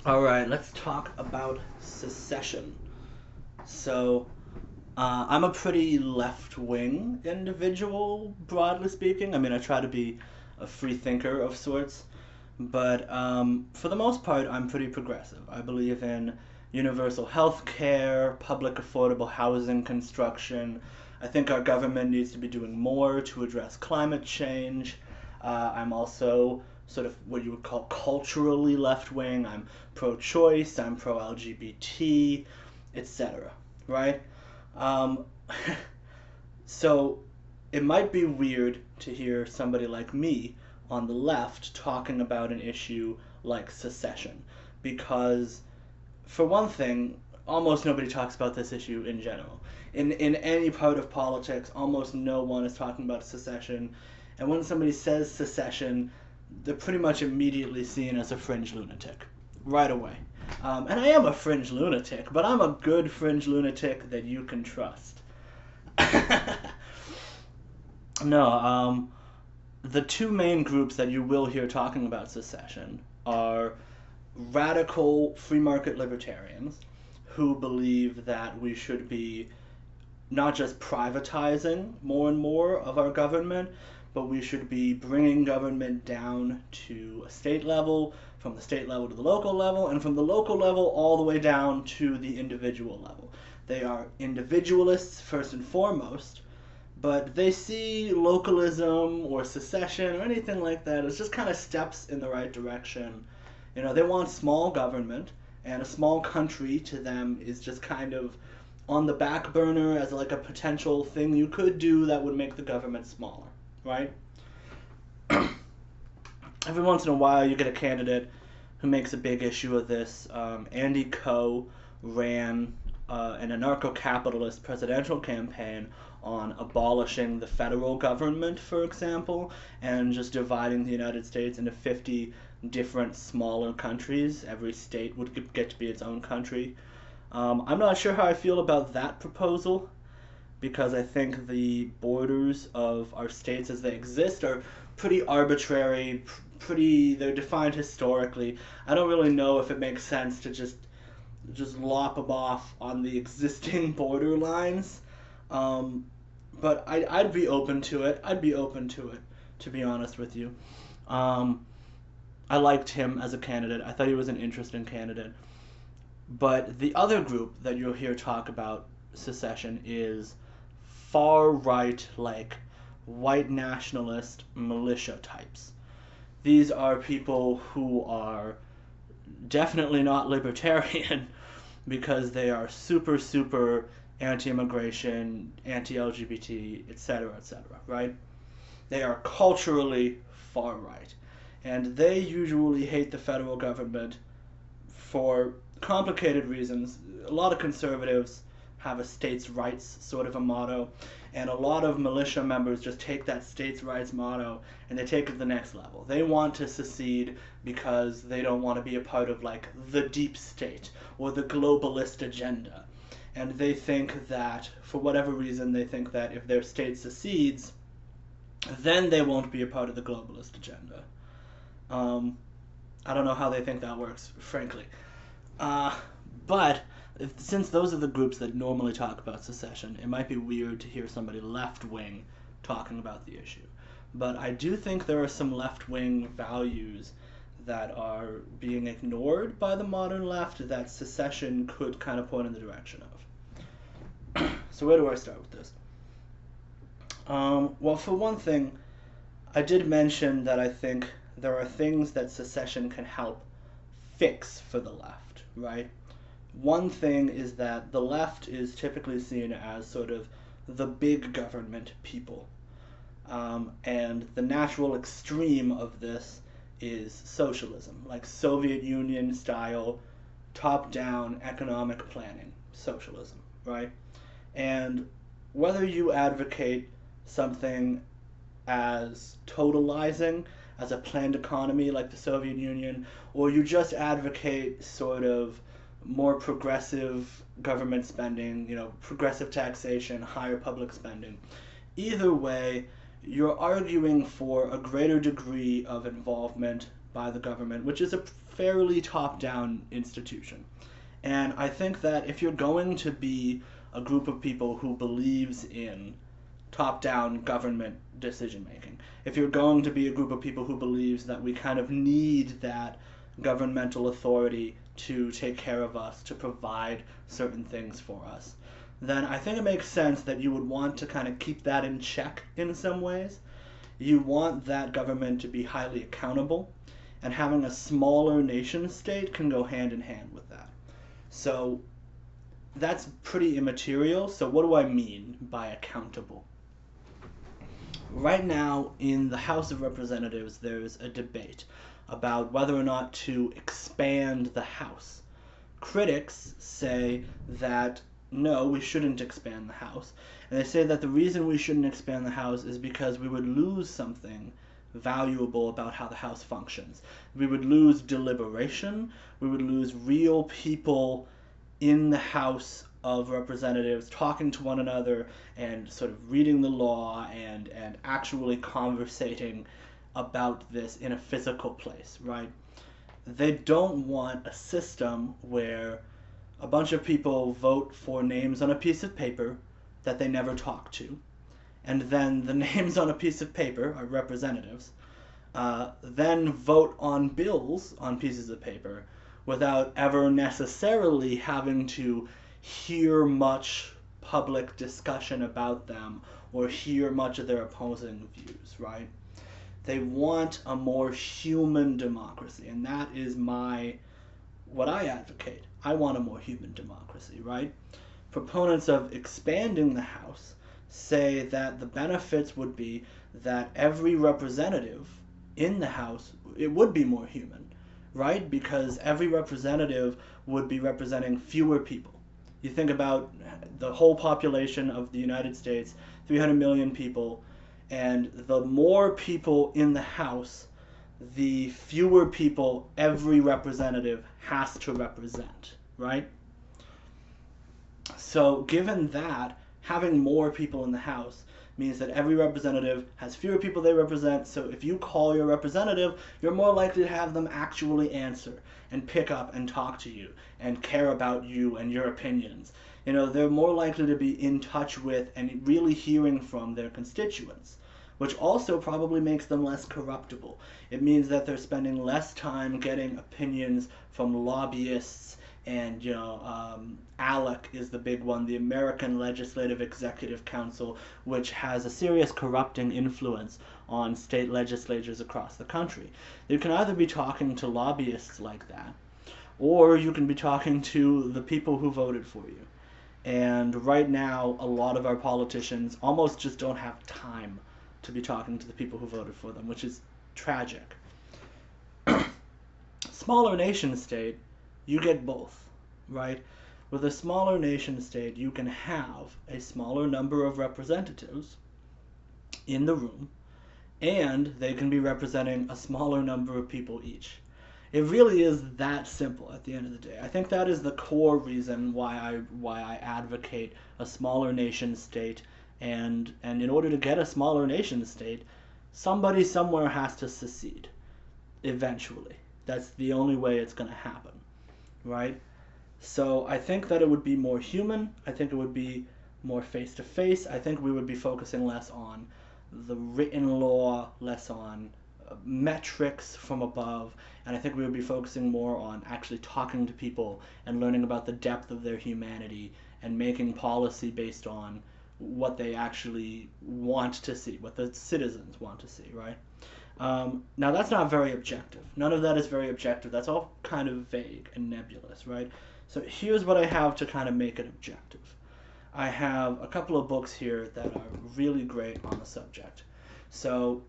All right, let's talk about secession. So, I'm a pretty left wing individual, broadly speaking. I mean, I try to be a free thinker of sorts, but for the most part, I'm pretty progressive. I believe in universal health care, public affordable housing construction. I think our government needs to be doing more to address climate change. I'm also sort of what you would call culturally left wing. I'm pro choice, I'm pro LGBT, etc. Right? Um, so it might be weird to hear somebody like me on the left talking about an issue like secession because, for one thing, almost nobody talks about this issue in general. In any part of politics, almost no one is talking about secession. And when somebody says secession, they're pretty much immediately seen as a fringe lunatic right away. And I am a fringe lunatic, but I'm a good fringe lunatic that you can trust. No, the two main groups that you will hear talking about secession are radical free market libertarians who believe that we should be not just privatizing more and more of our government, but we should be bringing government down to a state level, from the state level to the local level, and from the local level all the way down to the individual level. They are individualists first and foremost, but they see localism or secession or anything like that as just kind of steps in the right direction. You know, they want small government, and a small country to them is just kind of on the back burner as like a potential thing you could do that would make the government smaller, right? Every once in a while, you get a candidate who makes a big issue of this. Andy Coe ran an anarcho-capitalist presidential campaign on abolishing the federal government, for example, and just dividing the United States into 50 different smaller countries. Every state would get to be its own country. I'm not sure how I feel about that proposal because I think the borders of our states as they exist are pretty arbitrary, they're defined historically. I don't really know if it makes sense to just lop them off on the existing border lines. But I'd be open to it. I'd be open to it, to be honest with you. Um, I liked him as a candidate. I thought he was an interesting candidate. But the other group that you'll hear talk about secession is far right, like white nationalist militia types. These are people who are definitely not libertarian because they are super, super anti immigration, anti LGBT, etc., etc., right? They are culturally far right. And they usually hate the federal government for complicated reasons. A lot of conservatives have a states' rights sort of a motto, and a lot of militia members just take that states' rights motto and they take it to the next level. They want to secede because they don't want to be a part of like the deep state or the globalist agenda. And they think that, for whatever reason, they think that if their state secedes, then they won't be a part of the globalist agenda. Um, I don't know how they think that works, frankly. Uh, but since those are the groups that normally talk about secession, it might be weird to hear somebody left wing talking about the issue. But I do think there are some left wing values that are being ignored by the modern left that secession could kind of point in the direction of. So, where do I start with this? Well, for one thing, I did mention that I think there are things that secession can help fix for the left, right? One thing is that the left is typically seen as sort of the big government people. And the natural extreme of this is socialism, like Soviet Union style, top down economic planning, socialism, right? And whether you advocate something as totalizing, as a planned economy like the Soviet Union, or you just advocate sort of more progressive government spending, progressive taxation, higher public spending. Either way, you're arguing for a greater degree of involvement by the government, which is a fairly top-down institution. And I think that if you're going to be a group of people who believes in top-down government decision-making, if you're going to be a group of people who believes that we kind of need that governmental authority to take care of us, to provide certain things for us, then I think it makes sense that you would want to kind of keep that in check in some ways. You want that government to be highly accountable, and having a smaller nation state can go hand in hand with that. So that's pretty immaterial. So what do I mean by accountable? Right now in the House of Representatives, there's a debate about whether or not to expand the House. Critics say that no, we shouldn't expand the House. And they say that the reason we shouldn't expand the House is because we would lose something valuable about how the House functions. We would lose deliberation. We would lose real people in the House of Representatives talking to one another and sort of reading the law and actually conversating about this in a physical place, right? They don't want a system where a bunch of people vote for names on a piece of paper that they never talk to, and then the names on a piece of paper are representatives, then vote on bills on pieces of paper without ever necessarily having to hear much public discussion about them or hear much of their opposing views, right? They want a more human democracy, and that is what I advocate. I want a more human democracy, right? Proponents of expanding the House say that the benefits would be that every representative in the House, it would be more human, right? Because every representative would be representing fewer people. You think about the whole population of the United States, 300 million people, and the more people in the House, the fewer people every representative has to represent, right? So given that, having more people in the House means that every representative has fewer people they represent, so if you call your representative, you're more likely to have them actually answer and pick up and talk to you and care about you and your opinions. You know, they're more likely to be in touch with and really hearing from their constituents, which also probably makes them less corruptible. It means that they're spending less time getting opinions from lobbyists and, ALEC is the big one, the American Legislative Executive Council, which has a serious corrupting influence on state legislatures across the country. You can either be talking to lobbyists like that, or you can be talking to the people who voted for you. And right now, a lot of our politicians almost just don't have time to be talking to the people who voted for them, which is tragic. Smaller nation state, you get both, right? With a smaller nation state, you can have a smaller number of representatives in the room, and they can be representing a smaller number of people each. It really is that simple at the end of the day. I think that is the core reason why I advocate a smaller nation state, and in order to get a smaller nation state, somebody somewhere has to secede eventually. That's the only way it's going to happen, right? So I think that it would be more human. I think it would be more face-to-face. I think we would be focusing less on the written law, less on metrics from above, and I think we would be focusing more on actually talking to people and learning about the depth of their humanity and making policy based on what they actually want to see, what the citizens want to see, right? Now that's not very objective. None of that is very objective. That's all kind of vague and nebulous, right? So here's what I have to kind of make it objective. I have a couple of books here that are really great on the subject. So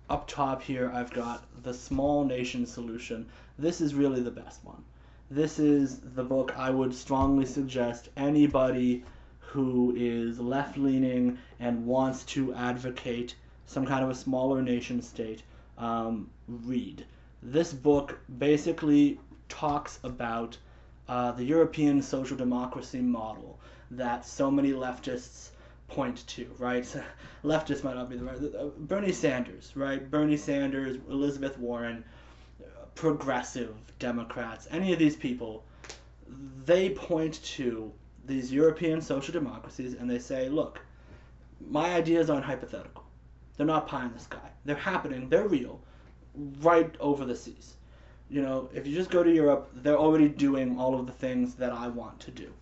up top here, I've got The Small Nation Solution. This is really the best one. This is the book I would strongly suggest anybody who is left-leaning and wants to advocate some kind of a smaller nation state read. This book basically talks about the European social democracy model that so many leftists point to, right? Leftist might not be the right. Bernie Sanders, right? Bernie Sanders, Elizabeth Warren, progressive Democrats, any of these people, they point to these European social democracies and they say, look, my ideas aren't hypothetical. They're not pie in the sky. They're happening. They're real, right over the seas. You know, if you just go to Europe, they're already doing all of the things that I want to do.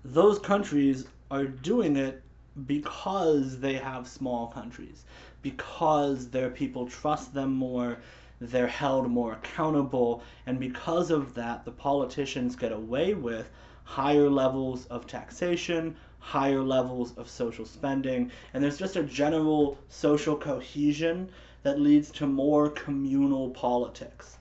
Those countries are doing it because they have small countries, because their people trust them more, they're held more accountable, and because of that, the politicians get away with higher levels of taxation, higher levels of social spending, and there's just a general social cohesion that leads to more communal politics.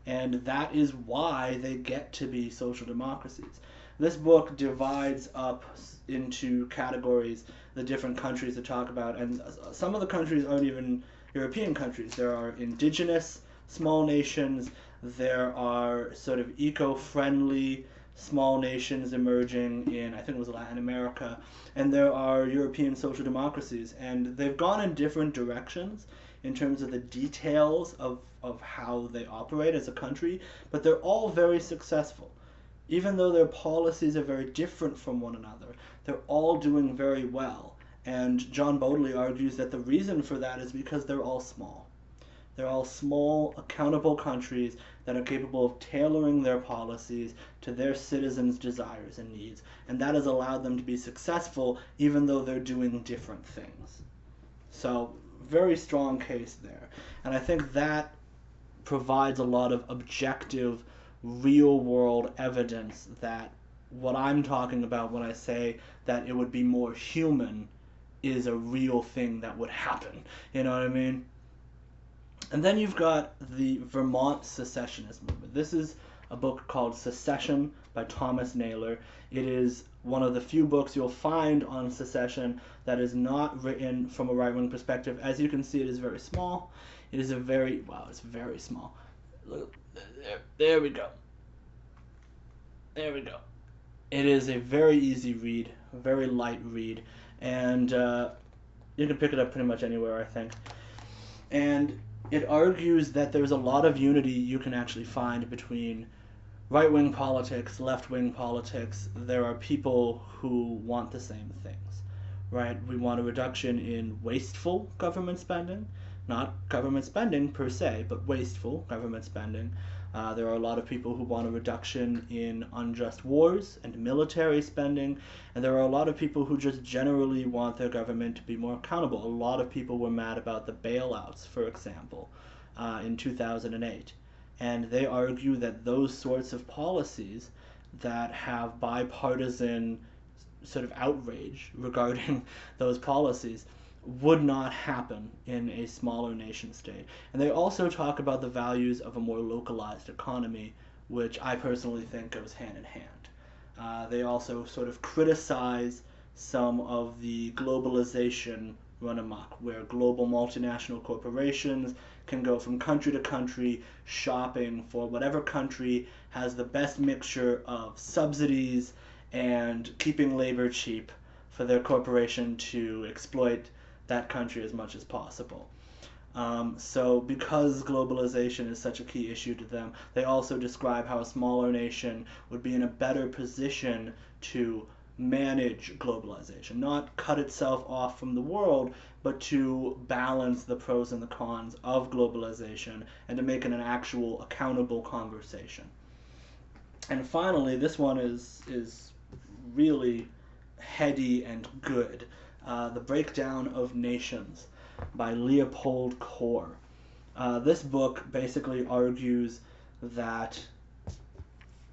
And that is why they get to be social democracies. This book divides up into categories the different countries to talk about, and some of the countries aren't even European countries. There are indigenous small nations, there are sort of eco-friendly small nations emerging in, I think it was Latin America, and there are European social democracies, and they've gone in different directions in terms of the details of how they operate as a country, but they're all very successful. Even though their policies are very different from one another, they're all doing very well. And John Bodley argues that the reason for that is because they're all small. They're all small, accountable countries that are capable of tailoring their policies to their citizens' desires and needs. And that has allowed them to be successful even though they're doing different things. So, very strong case there. And I think that provides a lot of objective, real-world evidence that what I'm talking about when I say that it would be more human is a real thing that would happen. You know what I mean? And then you've got the Vermont secessionist movement. This is a book called Secession by Thomas Naylor. It is one of the few books you'll find on secession that is not written from a right-wing perspective. As you can see, it is very small. It is a very, wow, it's very small. Look, there we go. There we go. It is a very easy read, a very light read, and you can pick it up pretty much anywhere, I think. And it argues that there's a lot of unity you can actually find between right-wing politics, left-wing politics. There are people who want the same things, right? We want a reduction in wasteful government spending, not government spending per se, but wasteful government spending. There are a lot of people who want a reduction in unjust wars and military spending, and there are a lot of people who just generally want their government to be more accountable. A lot of people were mad about the bailouts, for example, in 2008, and they argue that those sorts of policies that have bipartisan sort of outrage regarding those policies would not happen in a smaller nation state. And they also talk about the values of a more localized economy, which I personally think goes hand in hand. They also sort of criticize some of the globalization run amok, where global multinational corporations can go from country to country shopping for whatever country has the best mixture of subsidies and keeping labor cheap for their corporation to exploit that country as much as possible. So because globalization is such a key issue to them, they also describe how a smaller nation would be in a better position to manage globalization, not cut itself off from the world, but to balance the pros and the cons of globalization and to make it an actual accountable conversation. And finally, this one is really heady and good. The Breakdown of Nations by Leopold Kohr. This book basically argues that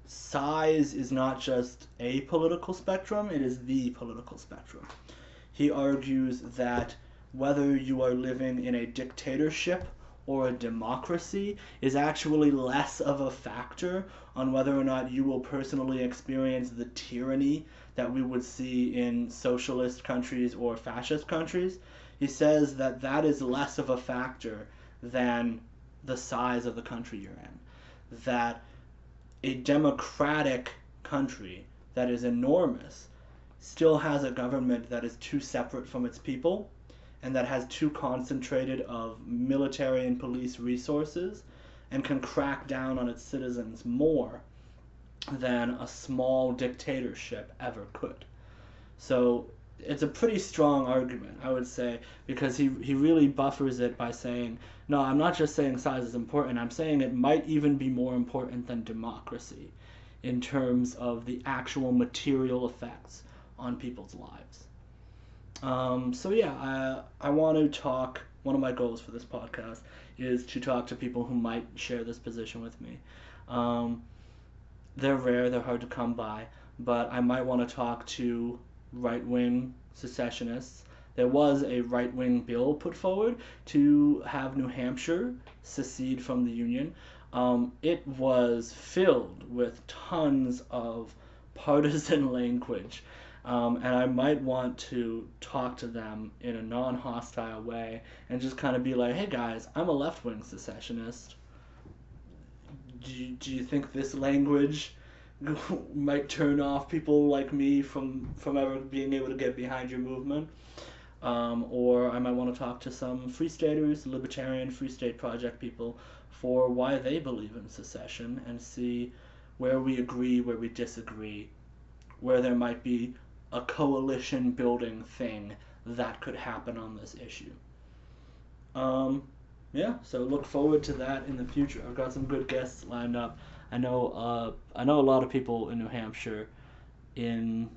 size is not just a political spectrum, it is the political spectrum. He argues that whether you are living in a dictatorship or a democracy is actually less of a factor on whether or not you will personally experience the tyranny that we would see in socialist countries or fascist countries. He says that that is less of a factor than the size of the country you're in. That a democratic country that is enormous still has a government that is too separate from its people and that has too concentrated of military and police resources and can crack down on its citizens more than a small dictatorship ever could. So it's a pretty strong argument, I would say, because he really buffers it by saying, no, I'm not just saying size is important, I'm saying it might even be more important than democracy in terms of the actual material effects on people's lives. So yeah, I want to talk. One of my goals for this podcast is to talk to people who might share this position with me. Um, they're rare, they're hard to come by, but I might want to talk to right wing secessionists. There was a right wing bill put forward to have New Hampshire secede from the Union. It was filled with tons of partisan language. And I might want to talk to them in a non hostile way and just kind of be like, hey guys, I'm a left wing secessionist. Do you think this language might turn off people like me from ever being able to get behind your movement? Or I might want to talk to some Free Staters, Libertarian Free State Project people for why they believe in secession and see where we agree, where we disagree, where there might be a coalition building thing that could happen on this issue. Yeah, so look forward to that in the future. I've got some good guests lined up. I know a lot of people in New Hampshire in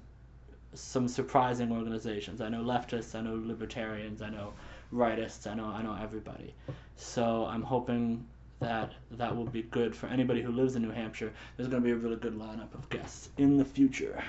some surprising organizations. I know leftists, I know libertarians, I know rightists, I know everybody. So I'm hoping that will be good for anybody who lives in New Hampshire. There's going to be a really good lineup of guests in the future.